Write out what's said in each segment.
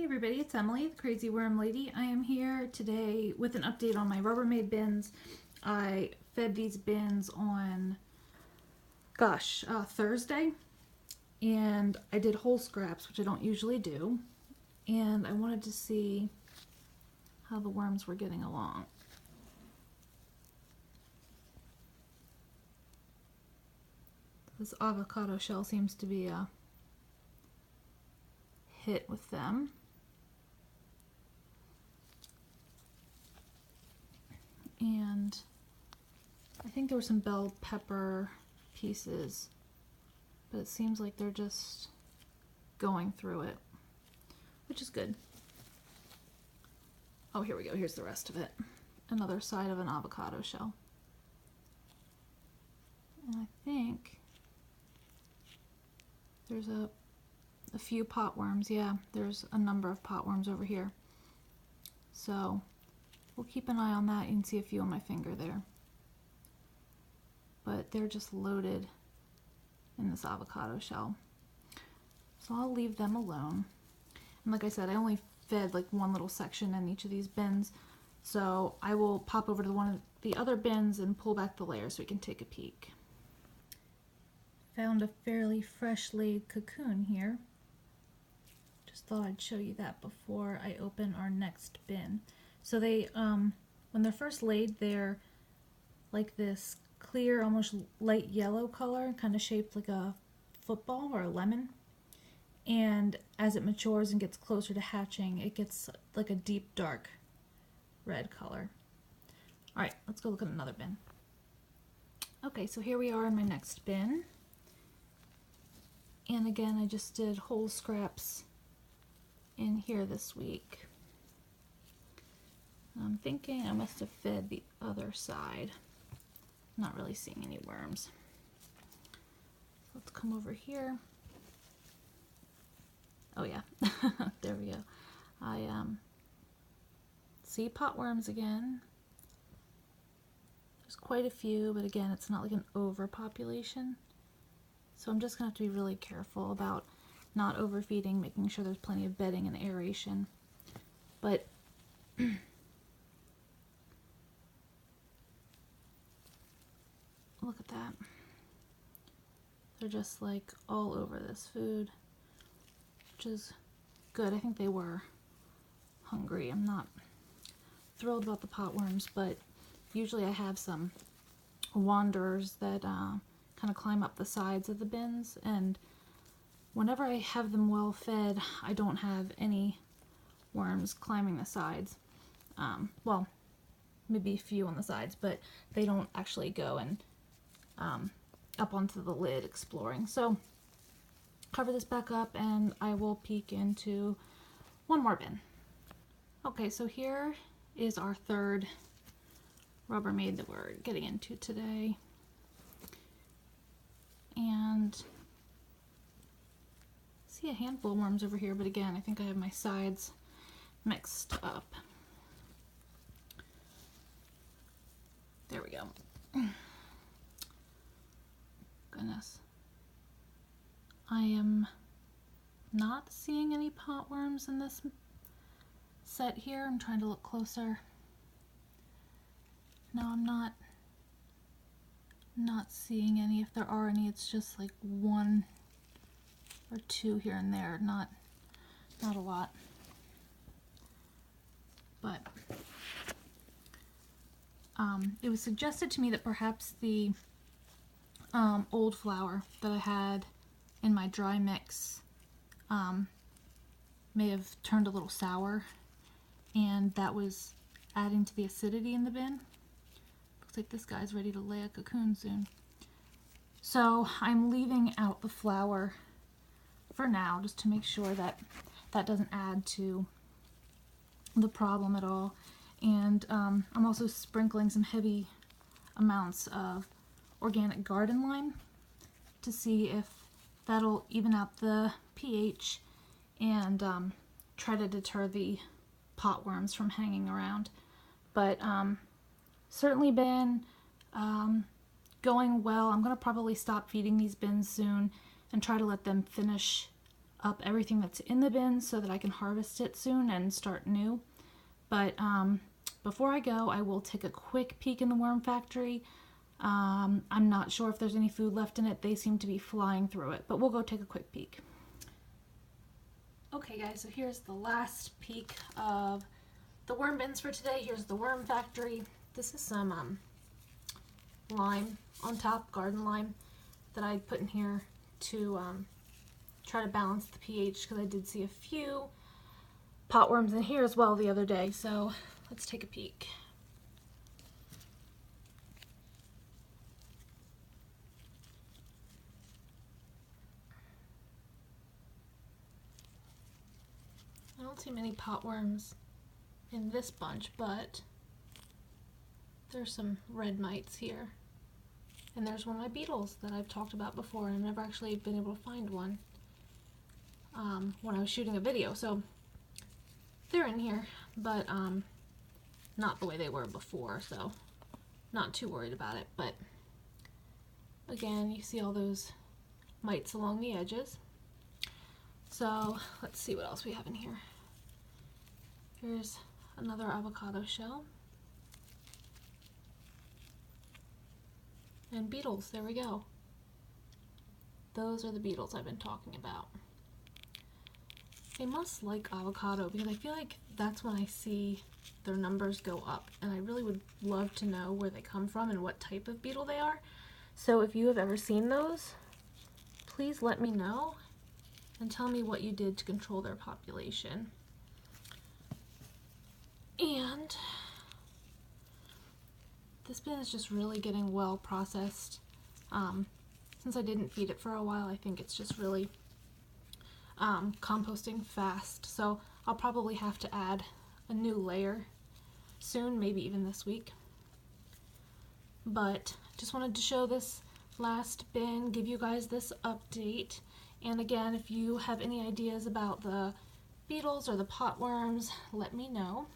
Hey everybody, it's Emily, the Crazy Worm Lady. I am here today with an update on my Rubbermaid bins. I fed these bins on, Thursday, and I did whole scraps, which I don't usually do, and I wanted to see how the worms were getting along. This avocado shell seems to be a hit with them. And I think there were some bell pepper pieces, but it seems like they're just going through it, which is good. Oh, here we go. Here's the rest of it. Another side of an avocado shell. And I think there's a few potworms. Yeah, there's a number of potworms over here. So we'll keep an eye on that. You can see a few on my finger there. But they're just loaded in this avocado shell. So I'll leave them alone. And like I said, I only fed like one little section in each of these bins. So I will pop over to one of the other bins and pull back the layer so we can take a peek. Found a fairly fresh laid cocoon here. Just thought I'd show you that before I open our next bin. So they, when they're first laid, they're like this clear, almost light yellow color, kind of shaped like a football or a lemon. And as it matures and gets closer to hatching, it gets like a deep, dark red color. All right, let's go look at another bin. Okay, so here we are in my next bin. And again, I just did whole scraps in here this week. I'm thinking I must have fed the other side. Not really seeing any worms. Let's come over here. Oh yeah, there we go. I see potworms again. There's quite a few, but again, it's not like an overpopulation. So I'm just gonna have to be really careful about not overfeeding, making sure there's plenty of bedding and aeration. But look at that. They're just like all over this food, which is good. I think they were hungry. I'm not thrilled about the potworms, but usually I have some wanderers that kind of climb up the sides of the bins, and whenever I have them well fed, I don't have any worms climbing the sides. Well, maybe a few on the sides, but they don't actually go and up onto the lid exploring. So cover this back up and I will peek into one more bin. Okay, so here is our third Rubbermaid that we're getting into today. And see a handful of worms over here, but again, I think I have my sides mixed up. There we go. Goodness. I am not seeing any potworms in this set here. I'm trying to look closer. No, I'm not seeing any. If there are any, it's just like one or two here and there, not a lot. But it was suggested to me that perhaps the old flour that I had in my dry mix may have turned a little sour, and that was adding to the acidity in the bin. Looks like this guy's ready to lay a cocoon soon. So I'm leaving out the flour for now, just to make sure that that doesn't add to the problem at all. And I'm also sprinkling some heavy amounts of organic garden lime to see if that'll even out the pH and try to deter the potworms from hanging around. But certainly been going well. I'm going to probably stop feeding these bins soon and try to let them finish up everything that's in the bin so that I can harvest it soon and start new. But before I go, I will take a quick peek in the worm factory. I'm not sure if there's any food left in it. They seem to be flying through it, but we'll go take a quick peek. Okay guys, so here's the last peek of the worm bins for today. Here's the worm factory. This is some lime on top, garden lime, that I put in here to try to balance the pH, because I did see a few potworms in here as well the other day. So let's take a peek. I don't see many potworms in this bunch, but there's some red mites here. And there's one of my beetles that I've talked about before, and I've never actually been able to find one when I was shooting a video. So they're in here, but not the way they were before, so not too worried about it. But again, you see all those mites along the edges. So let's see what else we have in here. Here's another avocado shell. And beetles, there we go. Those are the beetles I've been talking about. They must like avocado, because I feel like that's when I see their numbers go up, and I really would love to know where they come from and what type of beetle they are. So if you have ever seen those, please let me know and tell me what you did to control their population. And this bin is just really getting well processed. Since I didn't feed it for a while, I think it's just really composting fast. So I'll probably have to add a new layer soon, maybe even this week. But just wanted to show this last bin, give you guys this update. And again, if you have any ideas about the beetles or the potworms, let me know.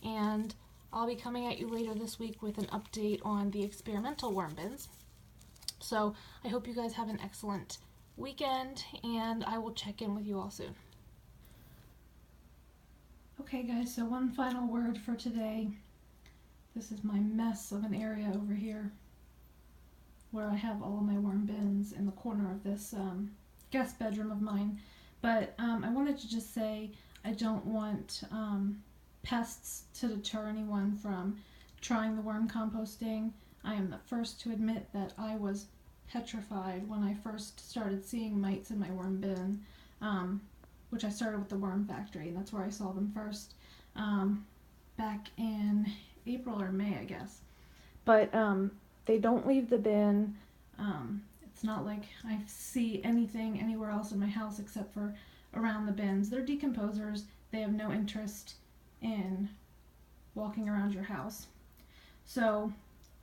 And I'll be coming at you later this week with an update on the experimental worm bins. So I hope you guys have an excellent weekend, and I will check in with you all soon. Okay guys, so one final word for today. This is my mess of an area over here where I have all of my worm bins in the corner of this guest bedroom of mine. But I wanted to just say I don't want pests to deter anyone from trying the worm composting. I am the first to admit that I was petrified when I first started seeing mites in my worm bin, which I started with the worm factory, and that's where I saw them first, back in April or May, I guess. But they don't leave the bin. It's not like I see anything anywhere else in my house except for around the bins. They're decomposers. They have no interest in walking around your house. So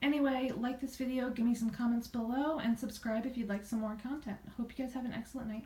anyway, like this video, give me some comments below, and subscribe if you'd like some more content. I hope you guys have an excellent night.